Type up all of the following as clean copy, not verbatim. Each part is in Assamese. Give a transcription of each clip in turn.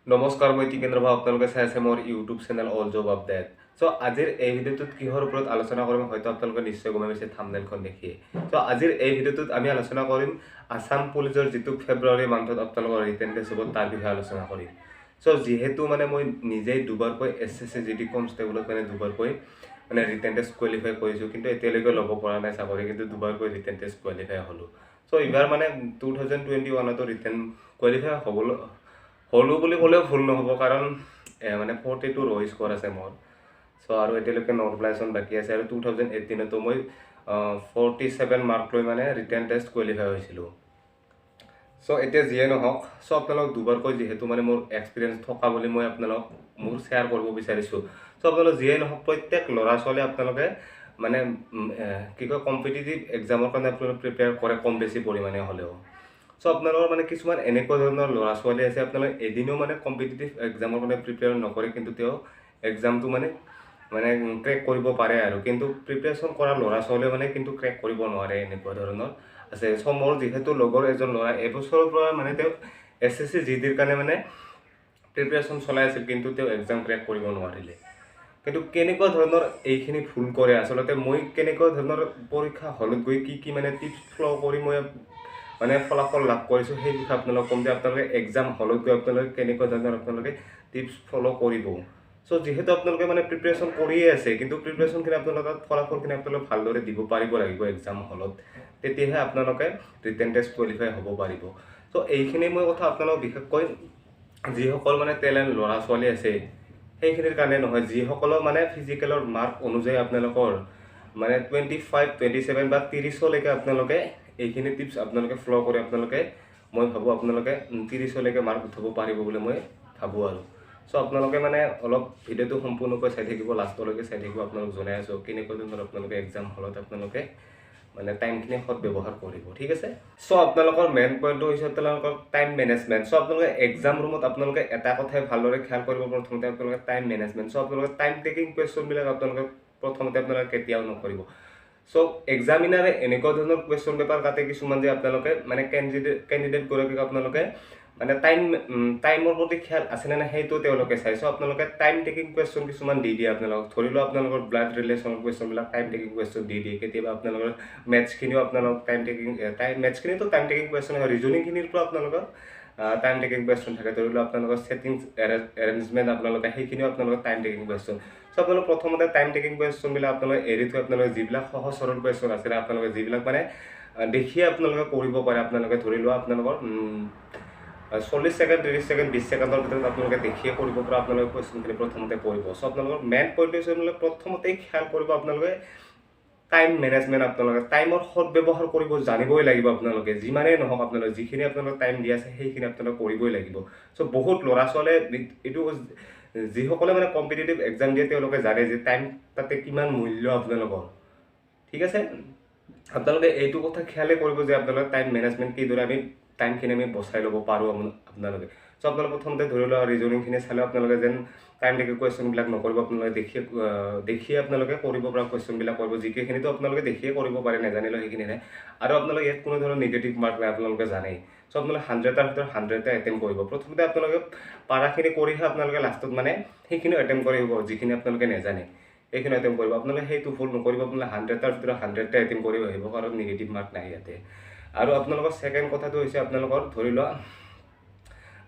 নমস্কাৰ মই টিকেন্দ্ৰ ভাই আপোনালোকে চাই আছে মোৰ YouTube channel all job update. আজিৰ এই ভিডিঅ'টোত কিহৰ ওপৰত আলোচনা কৰিম হয়তো আপোনালোকে নিশ্চয় গম পাইছে থাম্বনেইলখন দেখিয়ে। আজিৰ এই ভিডিঅ'টোত আমি আলোচনা কৰিম আসাম পুলিচৰ যিটো ফেব্ৰুৱাৰী মান্থত আপোনালোকৰ ৰিটেন টেষ্ট হ'ব তাৰ বিষয়ে আলোচনা কৰিম। যিহেতু মানে মই নিজেই দুবাৰকৈ SSC GD কনষ্টেবলত মানে দুবাৰকৈ মানে ৰিটেন টেষ্ট কোৱালিফাই কৰিছোঁ, কিন্তু এতিয়ালৈকে ল'ব পৰা নাই চাকৰি, কিন্তু দুবাৰকৈ ৰিটেন টেষ্ট কোৱালিফাই হ'লোঁ। এইবাৰ মানে 2021তো ৰিটেন কোৱালিফাই হ'লোঁ বুলি ক'লেও ভুল নহ'ব, কাৰণ মানে 42 ৰ স্ক'ৰ আছে মোৰ। আৰু এতিয়ালৈকে নৰ্মেলাইজেশ্যন বাকী আছে, আৰু 2018তো মই 47 মাৰ্ক লৈ মানে ৰিটেন টেষ্ট কোৱালিফাই হৈছিলোঁ। এতিয়া যিয়ে নহওক, আপোনালোক দুবাৰকৈ যিহেতু মানে মোৰ এক্সপিৰিয়েঞ্চ থকা বুলি মই আপোনালোক মোৰ শ্বেয়াৰ কৰিব বিচাৰিছোঁ। আপোনালোক যিয়ে নহওক প্ৰত্যেক ল'ৰা ছোৱালীয়ে আপোনালোকে মানে কি কয় কম্পিটিটিভ এক্সামৰ কাৰণে আপোনালোকে প্ৰিপেয়াৰ কৰে কম বেছি পৰিমাণে হ'লেও। আপোনালোকৰ মানে কিছুমান এনেকুৱা ধৰণৰ ল'ৰা ছোৱালী আছে আপোনালোকে এদিনো মানে কম্পিটিটিভ এক্সামৰ কাৰণে প্ৰিপেয়াৰ নকৰে, কিন্তু তেওঁ এক্সামটো মানে ক্ৰেক কৰিব পাৰে, আৰু কিন্তু প্ৰিপেৰেশ্যন কৰা ল'ৰা ছোৱালীয়ে মানে কিন্তু ক্ৰেক কৰিব নোৱাৰে, এনেকুৱা ধৰণৰ আছে। মোৰ যিহেতু লগৰ এজন ল'ৰা এবছৰৰ পৰা মানে তেওঁ SSC GDৰ কাৰণে মানে প্ৰিপেৰেশ্যন চলাই আছিল, কিন্তু তেওঁ এক্সাম ক্ৰেক কৰিব নোৱাৰিলে। কিন্তু কেনেকুৱা ধৰণৰ এইখিনি ভুল কৰে, আচলতে মই কেনেকুৱা ধৰণৰ পৰীক্ষা হলত গৈ কি মানে টিপছ ফ'ল' কৰি মই মানে ফলাফল লাভ কৰিছোঁ, সেই বিষয়ে আপোনালোকক ক'ম যে আপোনালোকে এক্সাম হলত গৈ আপোনালোকে কেনেকুৱা ধৰণৰ আপোনালোকে টিপছ ফ'ল' কৰিব। যিহেতু আপোনালোকে মানে প্ৰিপেৰেশ্যন কৰিয়ে আছে, কিন্তু প্ৰিপেৰেশ্যনখিনি আপোনালোকৰ ফলাফলখিনি আপোনালোকে ভালদৰে দিব পাৰিব লাগিব এক্সাম হলত, তেতিয়াহে আপোনালোকে ৰিটেন টেষ্ট কোৱালিফাই হ'ব পাৰিব। এইখিনি মই কথা আপোনালোকক বিশেষকৈ যিসকল মানে টেলেণ্ট ল'ৰা ছোৱালী আছে সেইখিনিৰ কাৰণে নহয়, যিসকলৰ মানে ফিজিকেলৰ মাৰ্ক অনুযায়ী আপোনালোকৰ মানে 25, 27 বা 30লৈকে আপোনালোকে এইখিনি টিপছ আপোনালোকে ফ'ল' কৰি আপোনালোকে মই ভাবোঁ আপোনালোকে 30লৈকে মাৰ্ক উঠাব পাৰিব বুলি মই ভাবোঁ। আৰু আপোনালোকে মানে অলপ ভিডিঅ'টো সম্পূৰ্ণকৈ চাই থাকিব, লাষ্টলৈকে চাই থাকিব। আপোনালোক জনাই আছোঁ কেনেকুৱা ধৰণৰ আপোনালোকে এক্সাম হলত আপোনালোকে মানে টাইমখিনি সৎ ব্যৱহাৰ কৰিব, ঠিক আছে। আপোনালোকৰ মেইন পইণ্টটো হৈছে আপোনালোকৰ টাইম মেনেজমেণ্ট। আপোনালোকে এক্সাম ৰুমত আপোনালোকে এটা কথাই ভালদৰে খেয়াল কৰিব, প্ৰথমতে আপোনালোকে টাইম মেনেজমেণ্ট। আপোনালোকে টাইম টেকিং কুৱেশ্যনবিলাক আপোনালোকে প্ৰথমতে আপোনালোকে কেতিয়াও নকৰিব। এক্সামিনাৰে এনেকুৱা ধৰণৰ কুৱেশ্যন পেপাৰ কাটে কিছুমান যে আপোনালোকে মানে কেণ্ডিডেটগৰাকীক আপোনালোকে মানে টাইমৰ প্ৰতি খেয়াল আছেনে নাই সেইটো তেওঁলোকে চাই। আপোনালোকে টাইম টেকিং কুৱেশ্যন কিছুমান দি দিয়ে আপোনালোকক। ধৰি লওক আপোনালোকৰ ব্লাড ৰিলেশ্যনৰ কুৱেশ্যনবিলাক টাইম টেকিং কুৱেশ্যন দি দিয়ে। কেতিয়াবা আপোনালোকৰ মেথছখিনিও আপোনালোক মেথছখিনিতো টাইম টেকিং কুৱেশ্যন হয়, ৰিজনিংখিনিৰ পৰা আপোনালোকৰ টাইম টেকিং কুৱেশ্যন থাকে। ধৰি লওক আপোনালোকৰ ছেটিংছ এৰেঞ্জমেণ্ট আপোনালোকে সেইখিনিও আপোনালোকৰ টাইম টেকিং কুৱেশ্যন। আপোনালোকে প্ৰথমতে টাইম টেকিং কুৱেশ্যনবিলাক আপোনালোকে এৰি থৈ আপোনালোকে যিবিলাক সহজ সৰল কুৱেশ্যন আছিলে আপোনালোকে যিবিলাক মানে দেখিয়ে আপোনালোকে কৰিব পাৰে, আপোনালোকে ধৰি লোৱা আপোনালোকৰ 40 ছেকেণ্ড, 30 ছেকেণ্ড, 20 ছেকেণ্ডৰ ভিতৰত আপোনালোকে দেখিয়ে কৰিব পৰা আপোনালোকে কুৱেশ্যনখিনি প্ৰথমতে পঢ়িব। আপোনালোকৰ মেইন পইণ্ট হৈছে আপোনালোকে প্ৰথমতেই খেয়াল কৰিব আপোনালোকে টাইম মেনেজমেণ্ট। আপোনালোকে টাইমৰ সৎ ব্যৱহাৰ কৰিব জানিবই লাগিব। আপোনালোকে যিমানেই নহওক আপোনালোকে যিখিনি আপোনালোকে টাইম দি আছে সেইখিনি আপোনালোকে কৰিবই লাগিব। বহুত ল'ৰা ছোৱালীয়ে এইটো যিসকলে মানে কম্পিটিটিভ এক্সাম দিয়ে তেওঁলোকে জানে যে টাইম তাতে কিমান মূল্য আপোনালোকৰ, ঠিক আছে। আপোনালোকে এইটো কথা খেয়ালে কৰিব যে আপোনালোকে টাইম মেনেজমেণ্ট কিদৰে আমি টাইমখিনি আমি বচাই ল'ব পাৰোঁ আপোনালোকে। আপোনালোকে প্ৰথমতে ধৰি লোৱা ৰিজনিংখিনি চালে আপোনালোকে যেন টাইম টেকিং কুৱেশ্যনবিলাক নকৰিব, আপোনালোকে দেখিয়ে আপোনালোকে কৰিব পৰা কুৱেশ্যনবিলাক কৰিব। জিকেখিনিতো আপোনালোকে দেখিয়ে কৰিব পাৰে, নাজানিলেও সেইখিনি নাই। আৰু আপোনালোকে ইয়াত কোনো ধৰণৰ নিগেটিভ মাৰ্ক নাই, আপোনালোকে জানেই। আপোনালোকে 100টাৰ ভিতৰত 100টা এটেম্প কৰিব। প্ৰথমতে আপোনালোকে পাৰাখিনি কৰিহে আপোনালোকে লাষ্টত মানে সেইখিনি এটেম্প কৰিব, যিখিনি আপোনালোকে নাজানে এইখিনি এটেম্প কৰিব। আপোনালোকে সেইটো ভুল নকৰিব, আপোনালোকে 100টাৰ ভিতৰত 100টা এটেম্প কৰিব আহিব, কাৰণ নিগেটিভ মাৰ্ক নাই ইয়াতে। আৰু আপোনালোকৰ ছেকেণ্ড কথাটো হৈছে আপোনালোকৰ ধৰি লোৱা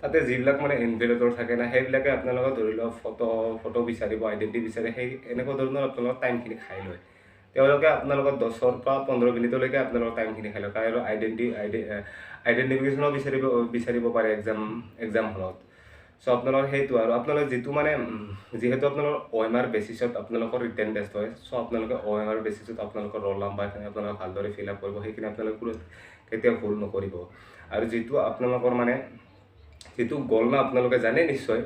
তাতে যিবিলাক মানে ইনভেলিডৰ থাকে না সেইবিলাকে আপোনালোকে ধৰি লোৱা ফটো বিচাৰিব, আইডেণ্টি বিচাৰে, সেই এনেকুৱা ধৰণৰ আপোনালোকৰ টাইমখিনি খাই লয়। তেওঁলোকে আপোনালোকৰ 10ৰ পৰা 15 মিনিটলৈকে আপোনালোকৰ টাইমখিনি খাই লয়, আৰু আইডেণ্টিফিকেশ্যনো বিচাৰিব পাৰে এক্সাম হলত। আপোনালোকৰ সেইটো, আৰু আপোনালোকে যিটো মানে যিহেতু আপোনালোকৰ OMR বেচিছত আপোনালোকৰ ৰিটেন টেষ্ট হয়। আপোনালোকে OMR বেচিছত আপোনালোকৰ ৰোল নাম্বাৰখিনি আপোনালোকে ভালদৰে ফিল আপ কৰিব, সেইখিনি আপোনালোকে কেতিয়াও ভুল নকৰিব। আৰু যিটো আপোনালোকৰ মানে যিটো গ'ল না আপোনালোকে জানে নিশ্চয়।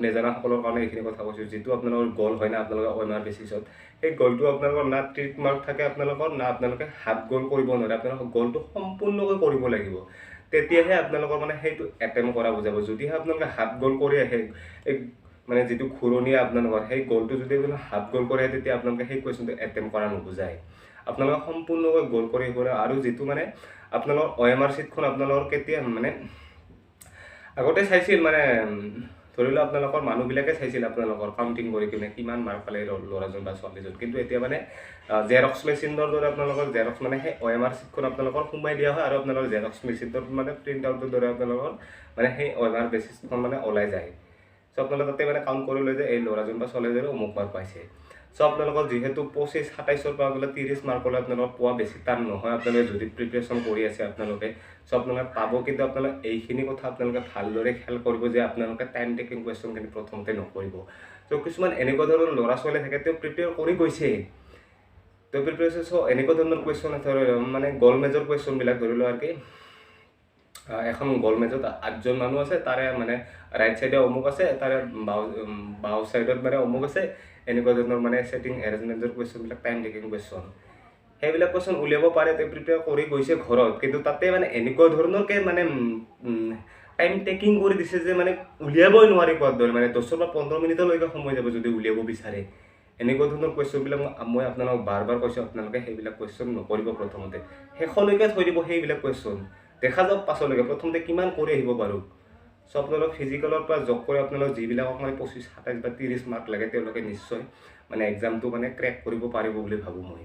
নেজানাসকলৰ কাৰণে এইখিনি কথা কৈছোঁ। যিটো আপোনালোকৰ গ'ল হয় না আপোনালোকে OMR বেচিছত, সেই গ'লটো আপোনালোকৰ না ট্ৰিক মাৰ্ক থাকে আপোনালোকৰ, না আপোনালোকে হাফ গ'ল কৰিব নোৱাৰে। আপোনালোকৰ গ'লটো সম্পূৰ্ণকৈ কৰিব লাগিব, তেতিয়াহে আপোনালোকৰ মানে সেইটো এটেম্প কৰা বুজাব। যদিহে আপোনালোকে হাফ গ'ল কৰি আহে, মানে যিটো ঘূৰণীয়া আপোনালোকৰ সেই গ'লটো যদি আপোনালোকে হাফ গ'ল কৰে, তেতিয়া আপোনালোকে সেই কুৱেশ্যনটো এটেম্প কৰা নুবুজায়। আপোনালোকে সম্পূৰ্ণকৈ গ'ল কৰিব। আৰু যিটো মানে আপোনালোকৰ OMR ছিটখন আপোনালোকৰ কেতিয়া মানে আগতে চাইছিল মানে ধৰি লওক আপোনালোকৰ মানুহবিলাকে চাইছিল আপোনালোকৰ কাউণ্টিং কৰি কিনে কিমান মাৰ্ক পালে ল'ৰাজন বা ছোৱালীজন, কিন্তু এতিয়া মানে জেৰক্স মেচিনৰ দৰে আপোনালোকৰ জেৰক্স মানে সেই OMR চিটখন আপোনালোকৰ সোমাই দিয়া হয় আৰু আপোনালোকৰ জেৰক্স মেচিনটোত মানে প্ৰিণ্ট আউটৰ দৰে আপোনালোকৰ মানে সেই OMR বেচিছখন মানে ওলাই যায়। চ' আপোনালোকে তাতে মানে কাউণ্ট কৰি লয় যে এই ল'ৰাজন বা ছোৱালীজনে অমুক মাৰ্ক পাইছে। চ' আপোনালোকৰ যিহেতু 25-27 পৰা বোলে 30 মাৰ্কলৈ আপোনালোকৰ পোৱা বেছি টান নহয়, আপোনালোকে যদি প্ৰিপেৰেশ্যন কৰি আছে আপোনালোকে, চ' আপোনালোকে পাব। কিন্তু আপোনালোকে এইখিনি কথা আপোনালোকে ভালদৰে খেয়াল কৰিব যে আপোনালোকে টাইম টেকিং কুৱেশ্যনখিনি প্ৰথমতে নকৰিব। চ' কিছুমান এনেকুৱা ধৰণৰ ল'ৰা ছোৱালী থাকে, তেওঁ প্ৰিপেয়াৰ কৰি গৈছে, তেওঁ প্ৰিপেয়াৰ চ' এনেকুৱা ধৰণৰ কুৱেশ্যন মানে গ'ল্ড মেজৰ কুৱেশ্যনবিলাক ধৰি লোৱা আৰু কি এখন গ'ল্ড মেজত 8জন মানুহ আছে, তাৰে মানে ৰাইট চাইডে অমুক আছে, তাৰে বাও চাইডত মানে অমুক আছে, এনেকুৱা ধৰণৰ মানে ছেটিং এৰেঞ্জমেণ্টৰ কুৱেশ্যনবিলাক টাইম টেকিং কুৱেশ্যন, সেইবিলাক কুৱেশ্যন উলিয়াব পাৰে। তেওঁ প্ৰিপেয়াৰ কৰি গৈছে ঘৰত, কিন্তু তাতে মানে এনেকুৱা ধৰণৰকৈ মানে টাইম টেকিং কৰি দিছে যে মানে উলিয়াবই নোৱাৰি কোৱাৰ দৰে, মানে 10 পৰা 15 মিনিটলৈকে সময় যাব যদি উলিয়াব বিচাৰে। এনেকুৱা ধৰণৰ কুৱেশ্যনবিলাক মই আপোনালোকক বাৰ বাৰ কৈছোঁ, আপোনালোকে সেইবিলাক কুৱেশ্যন নকৰিব। প্ৰথমতে শেষলৈকে থৈ দিব সেইবিলাক কুৱেশ্যন, দেখা যাওক পাছলৈকে, প্ৰথমতে কিমান কৰি আহিব পাৰোঁ। চ' আপোনালোক ফিজিকেলৰ পৰা জব কৰি আপোনালোক যিবিলাকক মানে 25, 27 বা 30 মাৰ্ক লাগে, তেওঁলোকে নিশ্চয় মানে এক্সামটো মানে ক্ৰেক কৰিব পাৰিব বুলি ভাবোঁ মই।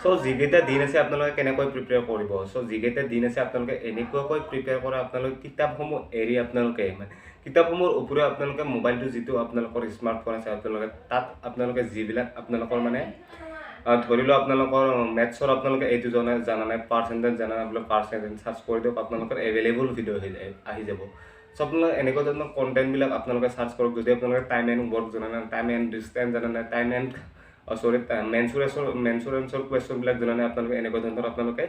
চ' যিকেইটা দিন আছে আপোনালোকে কেনেকৈ প্ৰিপেয়াৰ কৰিব। চ' যিকেইটা দিন আছে আপোনালোকে এনেকুৱাকৈ প্ৰিপেয়াৰ কৰা, আপোনালোকে কিতাপসমূহ এৰি আপোনালোকে কিতাপসমূহৰ উপৰিও আপোনালোকে মোবাইলটো যিটো আপোনালোকৰ স্মাৰ্টফোন আছে, আপোনালোকে তাত আপোনালোকে যিবিলাক আপোনালোকৰ মানে ধৰি লওক আপোনালোকৰ মেথছৰ আপোনালোকে এইটো জানা নাই, পাৰ্চেণ্টেজ জানা নাই, বোলে পাৰ্চেণ্টেজ চাৰ্চ কৰি দিয়ক, আপোনালোকৰ এভেইলেবল ভিডিঅ' আহি যাব। চ' আপোনালোকে এনেকুৱা ধৰণৰ কণ্টেণ্টবিলাক আপোনালোকে চাৰ্চ কৰক। যদি আপোনালোকে টাইম এণ্ড ৱৰ্ক জানা নাই, টাইম এণ্ড ডিষ্টেঞ্চ জানা নাই, টাইম এণ্ড মেনচুৰেঞ্চৰ কুৱেশ্যনবিলাক জানা নাই, আপোনালোকে এনেকুৱা ধৰণৰ আপোনালোকে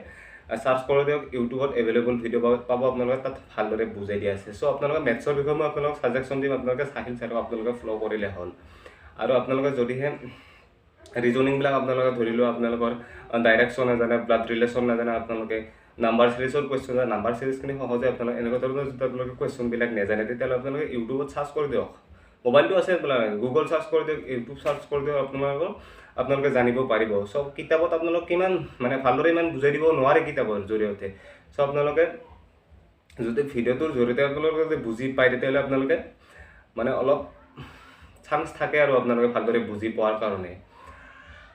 চাৰ্চ কৰি দিয়ক। ইউটিউবত এভেইলেবল ভিডিঅ' পাব, আপোনালোকে তাত ভালদৰে বুজাই দিয়া আছে। চ' আপোনালোকে মেথছৰ বিষয়ে মই আপোনালোকক ছাজেশ্যন দিম, আপোনালোকে চাহিল চাৰক আপোনালোকে ফ'ল' কৰিলে হ'ল। আৰু আপোনালোকে যদিহে ৰিজনিংবিলাক আপোনালোকে ধৰি লোৱা আপোনালোকৰ ডাইৰেকশ্যন নাজানে, ব্লাড ৰিলেশ্যন নাজানে, আপোনালোকে নাম্বাৰ চিৰিজৰ কুৱেশ্যন জানে, নাম্বাৰ চিৰিজখিনি সহজে আপোনালোকে এনেকুৱা ধৰণৰ যদি আপোনালোকে কুৱেশ্যনবিলাক নাজানে, তেতিয়াহ'লে আপোনালোকে ইউটিউবত চাৰ্চ কৰি দিয়ক। মোবাইলটো আছে আপোনালোকে, গুগল চাৰ্চ কৰি দিয়ক, ইউটিউব চাৰ্চ কৰি দিয়ক, আপোনালোকে জানিব পাৰিব। চ' কিতাপত আপোনালোক কিমান মানে ভালদৰে ইমান বুজাই দিব নোৱাৰে কিতাপৰ জৰিয়তে। চ' আপোনালোকে যদি ভিডিঅ'টোৰ জৰিয়তে আপোনালোকে যদি বুজি পায়, তেতিয়াহ'লে আপোনালোকে মানে অলপ চান্স থাকে আৰু আপোনালোকে ভালদৰে বুজি পোৱাৰ কাৰণে।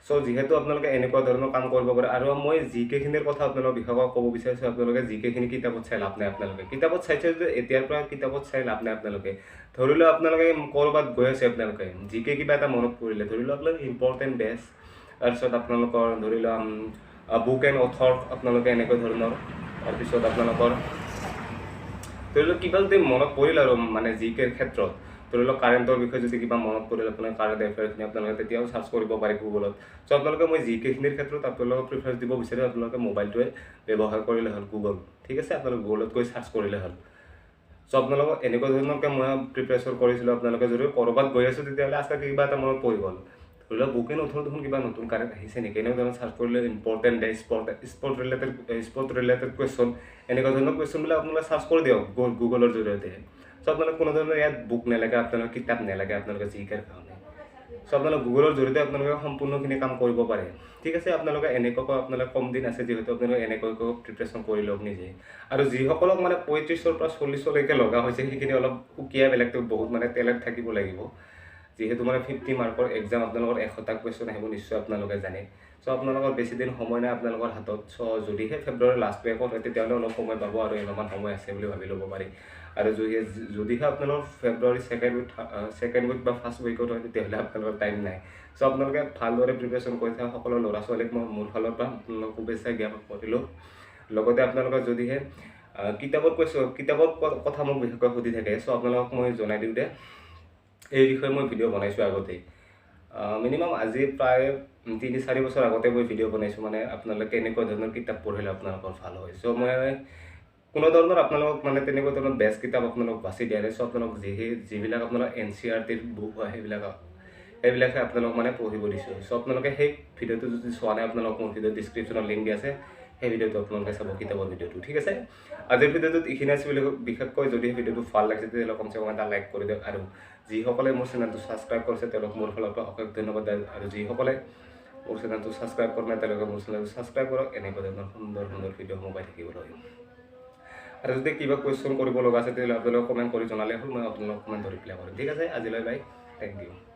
চ' যিহেতু আপোনালোকে এনেকুৱা ধৰণৰ কাম কৰিব পাৰে, আৰু মই যিকেইখিনিৰ কথা আপোনালোকক বিশেষকৈ ক'ব বিচাৰিছোঁ, আপোনালোকে যিকেইখিনি কিতাপত চাই লাভ নাই। আপোনালোকে কিতাপত চাইছে যদি এতিয়াৰ পৰা কিতাপত চাই লাভ নাই। আপোনালোকে ধৰি লওক আপোনালোকে ক'ৰবাত গৈ আছে, আপোনালোকে যিকে কিবা এটা মনত পৰিলে, ধৰি লওক আপোনালোকে ইম্পৰ্টেণ্ট বেছ, তাৰপিছত আপোনালোকৰ ধৰি লওক বুক এণ্ড অথৰ, আপোনালোকে এনেকুৱা ধৰণৰ, তাৰপিছত আপোনালোকৰ ধৰি লওক কিবা যদি মনত পৰিল আৰু মানে জিকেৰ ক্ষেত্ৰত, ধৰি লওক কাৰেণ্টৰ বিষয়ে যদি কিবা মনত পৰিল, আপোনাৰ কাৰেণ্ট এফেয়াৰখিনি আপোনালোকে তেতিয়াও চাৰ্চ কৰিব পাৰে গুগলত। চ' আপোনালোকে মই জিকেখিনিৰ ক্ষেত্ৰত আপোনালোকক প্ৰিফাৰেঞ্চ দিব বিচাৰোঁ, আপোনালোকে মোবাইলটোৱে ব্যৱহাৰ কৰিলে হ'ল, গুগল, ঠিক আছে, আপোনালোকে গুগলত গৈ চাৰ্চ কৰিলে হ'ল। চ' আপোনালোকক এনেকুৱা ধৰণৰকৈ মই প্ৰিপেৰেশ্যন কৰিছিলোঁ। আপোনালোকে যদি ক'ৰবাত গৈ আছোঁ, তেতিয়াহ'লে আজকে কিবা এটা মনত পৰি গ'ল, ধৰি লওক বুক এণ্ড অথৰ দেখোন কিবা নতুন কাৰেণ্ট আহিছে নেকি, এনেকুৱা ধৰণৰ চাৰ্চ কৰিলে important day, sport related question, এনেকুৱা ধৰণৰ কুৱেশ্যনবিলাক আপোনালোকে চাৰ্চ কৰি দিয়ক গুগলৰ জৰিয়তে। চ' আপোনালোকে কোনো ধৰণৰ ইয়াত বুক নালাগে, আপোনালোকে কিতাপ নালাগে, আপোনালোকে জিকেৰ কাৰণে। চ' আপোনালোকে গুগলৰ জৰিয়তে আপোনালোকে সম্পূৰ্ণখিনি কাম কৰিব পাৰে, ঠিক আছে। আপোনালোকে এনেকুৱাকৈ আপোনালোকে কম দিন আছে যিহেতু আপোনালোকে এনেকুৱাকৈ প্ৰিপেৰেশ্যন কৰি লওক নিজে। আৰু যিসকলক মানে 35-ৰ পৰা 40-লৈকে লগা হৈছে, সেইখিনি অলপ সুকীয়া, বেলেগটো বহুত মানে টেলেণ্ট থাকিব লাগিব, যিহেতু মানে 50 মাৰ্কৰ এক্সাম, আপোনালোকৰ 100টা কুৱেশ্যন আহিব নিশ্চয় আপোনালোকে জানে। চ' আপোনালোকৰ বেছি দিন সময় নাই আপোনালোকৰ হাতত। চ' যদিহে ফেব্ৰুৱাৰী লাষ্ট উইকত হয়, তেতিয়াহ'লে অলপ সময় পাব, আৰু অলপমান সময় আছে বুলি ভাবি ল'ব পাৰি। আৰু যদিহে আপোনালোকৰ ফেব্ৰুৱাৰী ছেকেণ্ড উইক বা ফাৰ্ষ্ট উইকত হয়, তেতিয়াহ'লে আপোনালোকৰ টাইম নাই। চ' আপোনালোকে ভালদৰে প্ৰিপেৰেশ্যন কৰি থকা সকলো ল'ৰা ছোৱালীক মই মোৰ ফালৰ পৰা আপোনালোকক শুভেচ্ছা জ্ঞাপন কৰিলোঁ। লগতে আপোনালোকে যদিহে কিতাপৰ কথা মোক বিশেষকৈ সুধি থাকে, চ' আপোনালোকক মই জনাই দিওঁ যে এই বিষয়ে মই ভিডিঅ' বনাইছোঁ আগতেই, মিনিমাম আজি প্ৰায় 3-4 বছৰ আগতে মই ভিডিঅ' বনাইছোঁ, মানে আপোনালোকে এনেকুৱা ধৰণৰ কিতাপ পঢ়িলে আপোনালোকৰ ভাল হয়। চ' মই কোনো ধৰণৰ আপোনালোকক মানে তেনেকুৱা ধৰণৰ বেষ্ট কিতাপ আপোনালোকক বাছি দিয়া নাই। চ' আপোনালোক যিবিলাক আপোনালোক NCERTৰ বুক হয়, সেইবিলাকে আপোনালোক মানে পঢ়িব দিছোঁ। চ' আপোনালোকে সেই ভিডিঅ'টো যদি চোৱা নাই, আপোনালোকক মোৰ ভিডিঅ' ডিছক্ৰিপশ্যনত লিংক দি আছে, সেই ভিডিঅ'টো আপোনালোকে চাব, কিতাপৰ ভিডিঅ'টো, ঠিক আছে। আজিৰ ভিডিঅ'টোত এইখিনি আছে বুলি বিশেষকৈ যদি ভিডিঅ'টো ভাল লাগিছে, তেতিয়াহ'লে কমচে কম এটা লাইক কৰি দিয়ক। আৰু যিসকলে মোৰ চেনেলটো ছাবস্ক্ৰাইব কৰিছে, তেওঁলোকক মোৰ ফালৰ পৰা অশেষ ধন্যবাদ। আৰু যিসকলে মোৰ চেনেলটো ছাবস্ক্ৰাইব কৰা নাই, তেওঁলোকে মোৰ চেনেলটো ছাবস্ক্ৰাইব কৰক, এনেকুৱা ধৰণৰ সুন্দৰ ভিডিঅ'সমূহ পাই থাকিবলৈ। আৰু যদি কিবা কুৱেশ্যন কৰিব লগা আছে তেতিয়াহ'লে আপোনালোকে কমেণ্ট কৰি জনালে হ'ল মই আপোনালোকক কমেণ্ট ৰিপ্লাই কৰিম ঠিক আছে আজিলৈ বাই থেংক ইউ